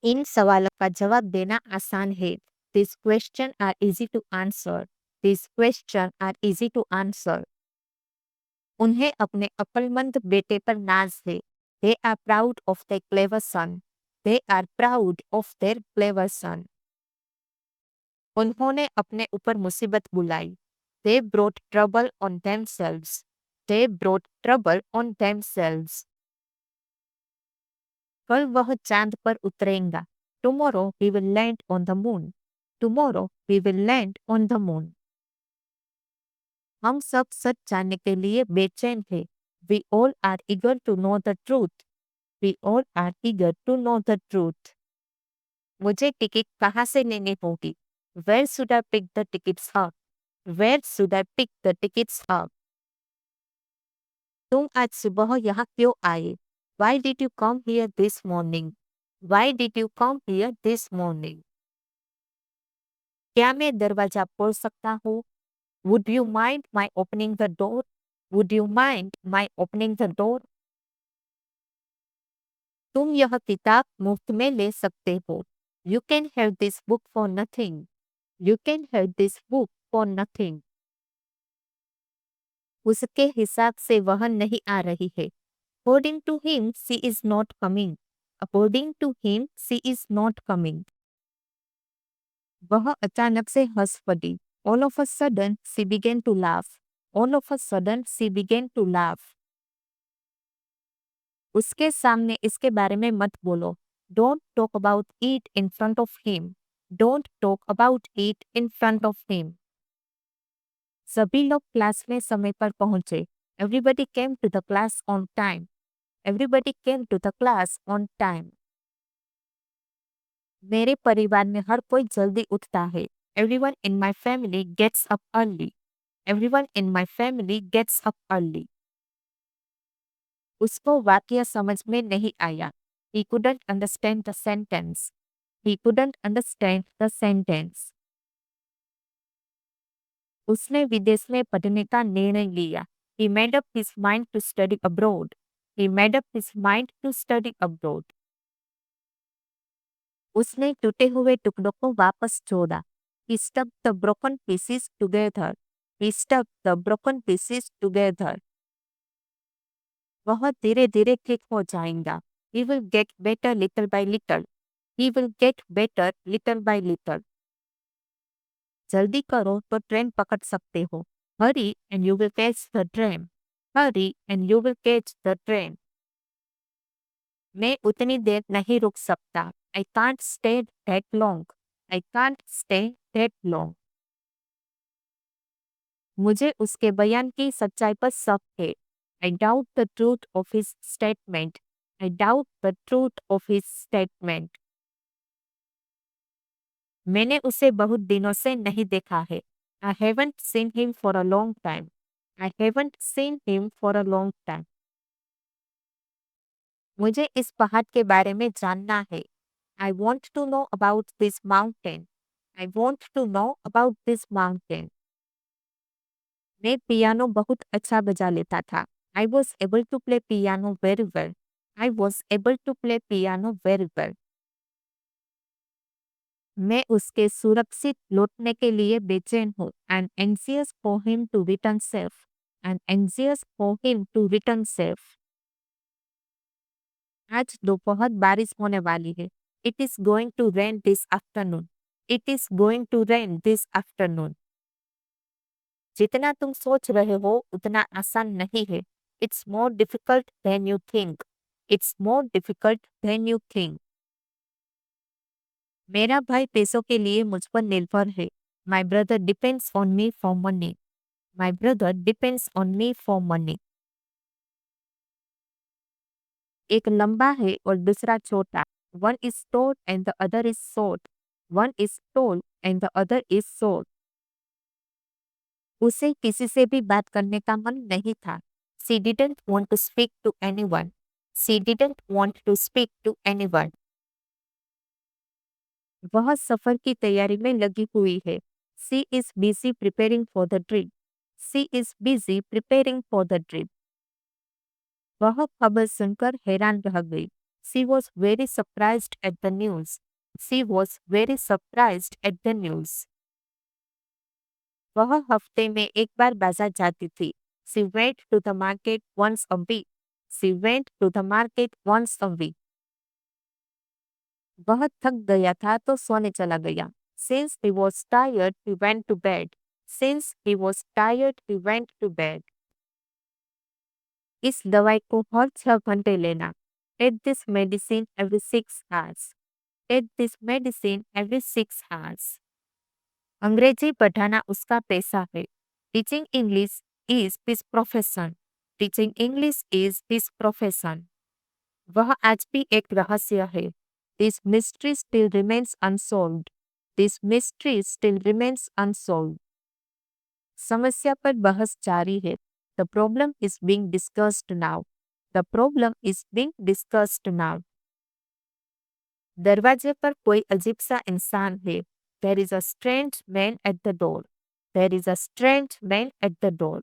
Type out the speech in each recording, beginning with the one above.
इन सवालों का जवाब देना आसान है। This question are easy to answer. This question are easy to answer. उन्हें अपने अक्लमंद बेटे पर नाज है। They are proud of their clever son. They are proud of their clever son. उन्होंने अपने ऊपर मुसीबत बुलाई। They brought trouble on themselves। They brought trouble on themselves। कल वह चांद पर उतरेगा। Tomorrow we will land on the moon. Tomorrow we will land on the moon. हम सब सच जानने के लिए बेचैन थे। We all are eager to know the truth. We all are eager to know the truth. मुझे टिकट कहाँ से लेनी होगी? Where should I pick the tickets up? Where should I pick the tickets up? तुम आज सुबह यहाँ क्यों आए? Why did you come here this morning? Why did you come here this morning? क्या मैं दरवाजा खोल सकता हूँ? Would you mind my opening the door? Would you mind my opening the door? तुम यह किताब मुफ्त में ले सकते हो। You can have this book for nothing. You can have this book for nothing. उसके हिसाब से वह नहीं आ रही है। According to him she is not coming. According to him she is not coming. वह अचानक से हंस पड़ी। All of a sudden she began to laugh. All of a sudden she began to laugh. उसके सामने इसके बारे में मत बोलो। Don't talk about it in front of him. Don't talk about it in front of him. सभी लोग class में समय पर पहुंचे। Everybody came to the class on time. Everybody came to the class on time. मेरे परिवार में हर कोई जल्दी उठता है। Everyone in my family gets up early. Everyone in my family gets up early. उसको वाक्य समझ में नहीं आया। He couldn't understand the sentence. He couldn't understand the sentence. उसने विदेश में पढ़ने का निर्णय लिया। He made up his mind to study abroad. He made up his mind to study abroad. उसने टूटे हुए टुकड़ों को वापस जोड़ा। He stuck the broken pieces together. He stuck the broken pieces together. वह धीरे धीरे ठीक हो जाएगा। He will get better little by little. He will get better little by little. जल्दी करो तो ट्रेन पकड़ सकते हो। Hurry and you will catch the train. Hurry and you will catch the train. मैं उतनी देर नहीं रुक सकता। I can't stay that long. I can't stay that long. मुझे उसके बयान की सच्चाई पर शक है। I doubt the truth of his statement. I doubt the truth of his statement. मैंने उसे बहुत दिनों से नहीं देखा है। I haven't seen him for a long time. I haven't seen him for a long time. मुझे इस पहाड़ के बारे में जानना है। I want to know about this mountain. I want to know about this mountain. मैं पियानो बहुत अच्छा बजा लेता था। I was able to play piano very well. I was able to play piano very well. मैं उसके सुरक्षित लौटने के लिए बेचैन हूँ। I'm anxious for him to return safe. I'm anxious for him to return safe. आज दोपहर बारिश होने वाली है। It is going to rain this afternoon. It is going to rain this afternoon. जितना तुम सोच रहे हो उतना आसान नहीं है। It's more difficult than you think. It's more difficult than you think. मेरा भाई पैसों के लिए मुझ पर निर्भर है। My brother depends on me for money. My brother depends on me for money. एक लंबा है और दूसरा छोटा। One is tall and the other is short. One is tall and the other is short. उसे किसी से भी बात करने का मन नहीं था। She didn't want to speak to anyone. She didn't want to speak to anyone. वह सफर की तैयारी में लगी हुई है। She is busy preparing for the trip. She is busy preparing for the trip. वह खबर सुनकर हैरान रह गई। She was very surprised at the news. She was very surprised at the news. वह हफ्ते में एक बार बाजार जाती थी. She went to the market once a week. She went to the market once a week. वह थक गया था तो सोने चला गया. Since he was tired, he went to bed. Since he was tired, he went to bed. इस दवाई को हर 6 घंटे लेना. Take this medicine every 6 hours. Take this medicine every 6 hours. अंग्रेजी पढ़ाना उसका पेशा है. Teaching English is his profession. Teaching English is his profession. वह आज भी एक रहस्य है. This mystery still remains unsolved. This mystery still remains unsolved. समस्या पर बहस जारी है. The problem is being discussed now. The problem is being discussed now. दरवाजे पर कोई अजीब सा इंसान है. There is a strange man at the door. There is a strange man at the door.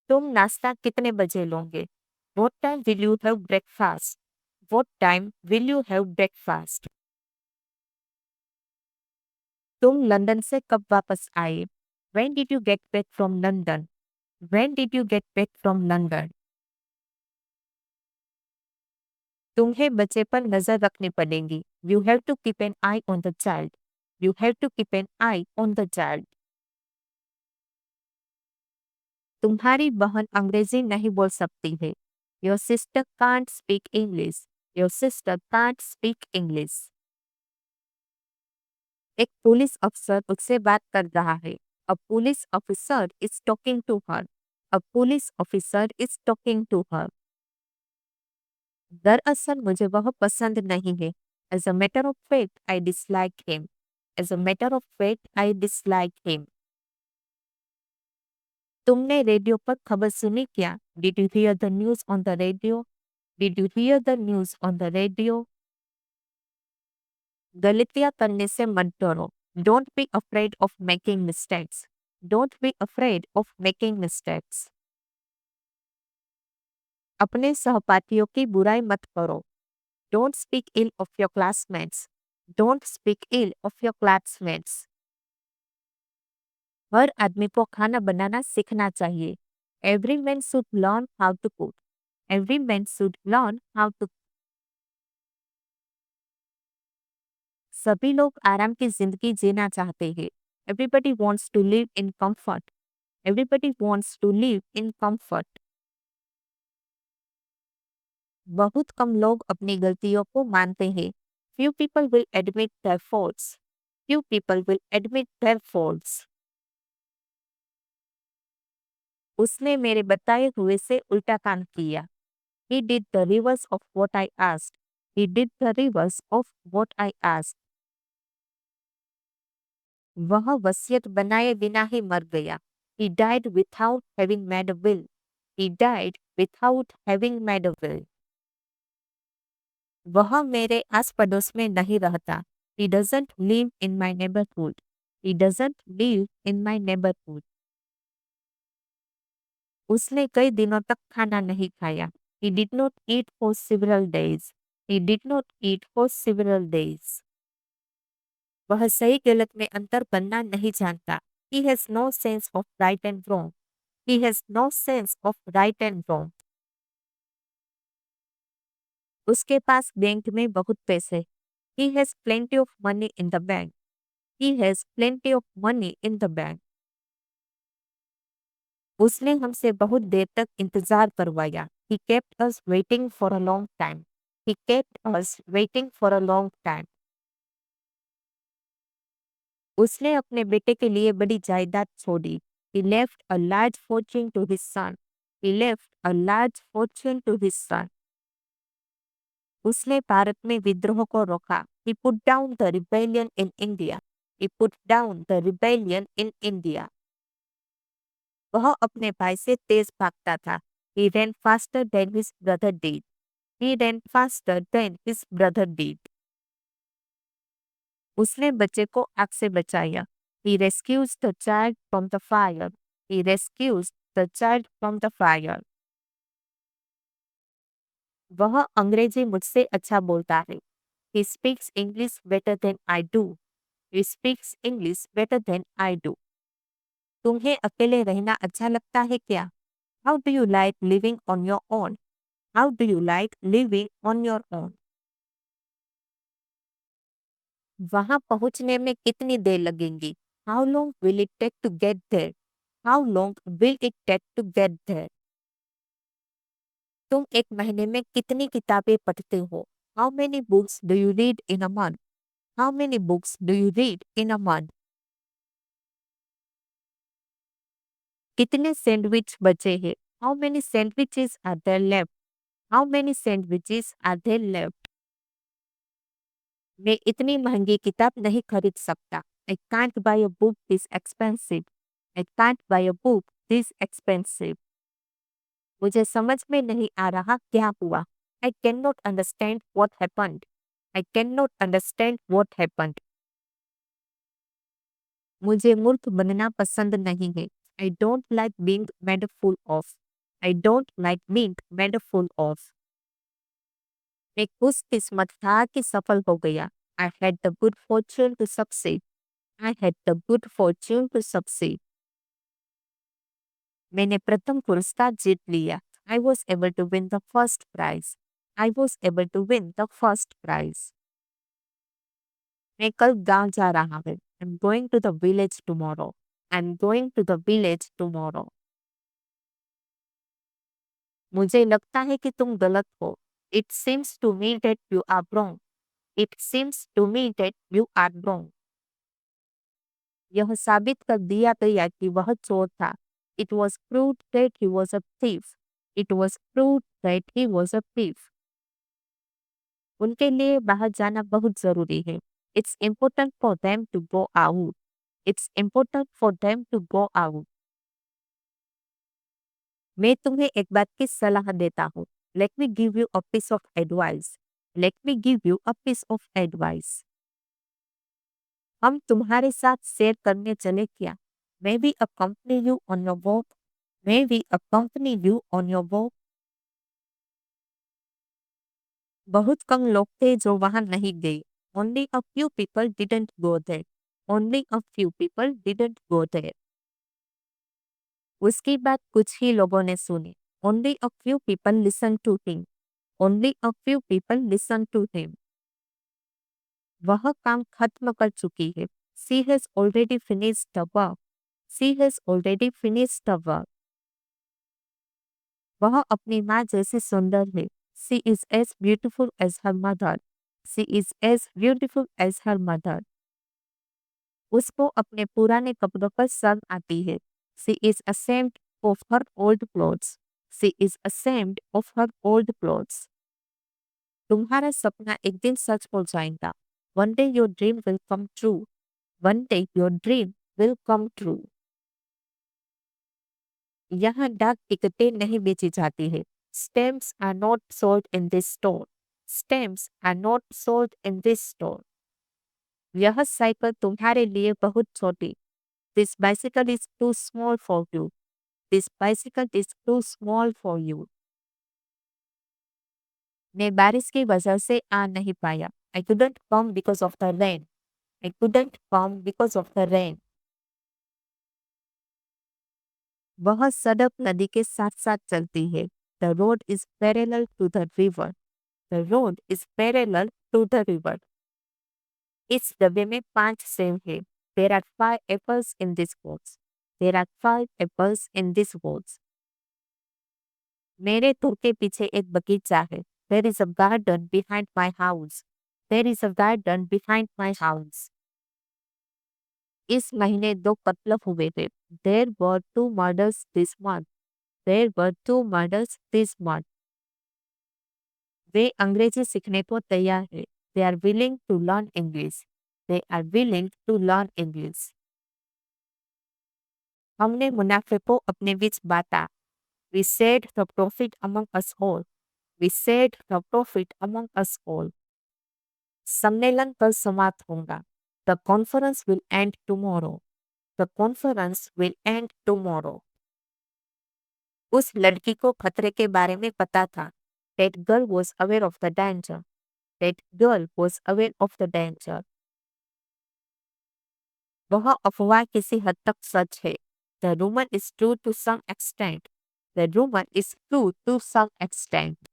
तुम नाश्ता कितने बजे लोगे? What time will you have breakfast? What time will you have breakfast? तुम लंदन से कब वापस आए? When did you get back from London? When did you get back from London? तुम्हें बच्चे पर नजर रखनी पड़ेगी. You have to keep an eye on the child. You have to keep an eye on the child. तुम्हारी बहन अंग्रेजी नहीं बोल सकती है. Your sister can't speak English. Your sister can't speak English. एक पुलिस अफसर उससे बात कर रहा है. A police officer is talking to her. A police officer is talking to her. दरअसल मुझे वह पसंद नहीं है. As a matter of fact, I dislike him. As a matter of fact, I dislike him. तुमने रेडियो पर खबर सुनी क्या? Did you hear the news on the radio? Did you hear the news on the radio? गलतियां करने से मत डरो. Don't be afraid of making mistakes. Don't be afraid of making mistakes. अपने सहपाठियों की बुराई मत करो. Don't speak ill of your classmates. Don't speak ill of your classmates. हर आदमी को खाना बनाना सीखना चाहिए. Every man should learn how to cook. Every man should learn how to cook. सभी लोग आराम की जिंदगी जीना चाहते हैं. Everybody wants to live in comfort. Everybody wants to live in comfort. बहुत कम लोग अपनी गलतियों को मानते हैं. Few people will admit their faults. Few people will admit their faults. उसने मेरे बताए हुए से उल्टा काम किया. He did the reverse of what I asked. He did the reverse of what I asked. वह वसीयत बनाए बिना ही मर गया. He died without having made a will. He died without having made a will. वह मेरे आस पड़ोस में नहीं रहता. He doesn't live in my neighborhood. He doesn't live in my neighborhood. उसने कई दिनों तक खाना नहीं खाया. He did not eat for several days. He did not eat for several days. वह सही गलत में अंतर करना नहीं जानता. He has no sense of right and wrong. He has no sense of right and wrong. उसके पास बैंक में बहुत पैसे. He has plenty of money in the bank. He has plenty of money in the bank. उसने हमसे बहुत देर तक इंतजार करवाया. He kept us waiting for a long time. He kept us waiting for a long time. उसने अपने बेटे के लिए बड़ी जायदाद छोड़ी. He left a large fortune to his son. He left a large fortune to his son. उसने भारत में विद्रोह को रोका. He put down the rebellion in India. He put down the rebellion in India. वह अपने भाई से तेज भागता था. He ran faster than his brother did. He ran faster than his brother did. उसने बच्चे को आग से बचाया. He rescues the child from the fire. He rescues the child from the fire. वह अंग्रेजी मुझसे अच्छा बोलता है। He speaks English better than I do. He speaks English better than I do. तुम्हें अकेले रहना अच्छा लगता है क्या? How do you like living on your own? How do you like living on your own? वहां पहुंचने में कितनी देर लगेगी? How long will it take to get there? How long will it take to get there? तुम एक महीने में कितनी किताबें पढ़ते हो? How many books do you read in a month? How many books do you read in a month? कितने sandwich बचे हैं? How many sandwiches are there left? How many sandwiches are there left? मैं इतनी महंगी किताब नहीं खरीद सकता। I can't buy a book this expensive. I can't buy a book this expensive. मुझे समझ में नहीं आ रहा क्या हुआ। I cannot understand what happened. I cannot understand what happened. मुझे मूर्ख बनना पसंद नहीं है। I don't like being made a fool of. I don't like being made a fool of. मैं खुशकिस्मत था कि सफल हो गया। I had the good fortune to succeed. I had the good fortune to succeed. मैंने प्रथम पुरस्कार जीत लिया। I was able to win the first prize. I was able to win the first prize. मैं कल गांव जा रहा हूँ। I'm going to the village tomorrow. I'm going to the village tomorrow. मुझे लगता है कि तुम गलत हो। It seems to me that you are wrong. It seems to me that you are wrong. यह साबित कर दिया गया कि वह चोर था। It was proved that he was a thief. It was proved that he was a thief. उनके लिए बाहर जाना बहुत जरूरी है। It's important for them to go out. It's important for them to go out. मैं तुम्हें एक बात की सलाह देता हूँ। Let me give you a piece of advice. Let me give you a piece of advice. हम तुम्हारे साथ शेयर करने चले क्या? May we accompany you on your walk? May we accompany you on your walk? बहुत कम लोग थे जो वहां नहीं गए। Only a few people didn't go there. Only a few people didn't go there. उसकी बात कुछ ही लोगों ने सुनी। Only a few people listened to him. Only a few people listened to him. वह काम खत्म कर चुकी है। She has already finished the work. She has already finished the work. वह अपनी माँ जैसी सुंदर है। She is as beautiful as her mother. She is as beautiful as her mother. उसको अपने पुराने कपड़ों पर शर्म आती है। She is ashamed of her old clothes. She is ashamed of her old clothes. तुम्हारा सपना एक दिन सच हो जाएगा। One day your dream will come true. One day your dream will come true. यहाँ डाक टिकटें नहीं बेची जाती है। Stamps are not sold in this store. Stamps are not sold in this store. यह साइकिल तुम्हारे लिए बहुत छोटी। This bicycle is too small for you. This bicycle is too small for you. मैं बारिश की वजह से आ नहीं पाया। I couldn't come because of the rain. I couldn't come because of the rain. वह सड़क नदी के साथ साथ चलती है। The road is parallel to the river. The road is parallel to the river. इस डब्बे में 5 सेब हैं। There are 5 apples in this box. There are 5 apples in this box. मेरे घर के पीछे एक बगीचा है। There is a garden behind my house. There is a garden behind my house. इस महीने 2 कत्ल हुए थे। There were 2 murders this month. There were 2 murders this month. वे अंग्रेजी सीखने को तैयार हैं। They are willing to learn English. They are willing to learn English. हमने मुनाफे को अपने बीच बांटा। We shared the profit among us all. We shared the profit among us all. सम्मेलन कल समाप्त होगा। The conference will end tomorrow. The conference will end tomorrow. उस लड़की को खतरे के बारे में पता था। That girl was aware of the danger. That girl was aware of the danger. वह अफवाह किसी हद तक सच है. The rumor is true to some extent. The rumor is true to some extent.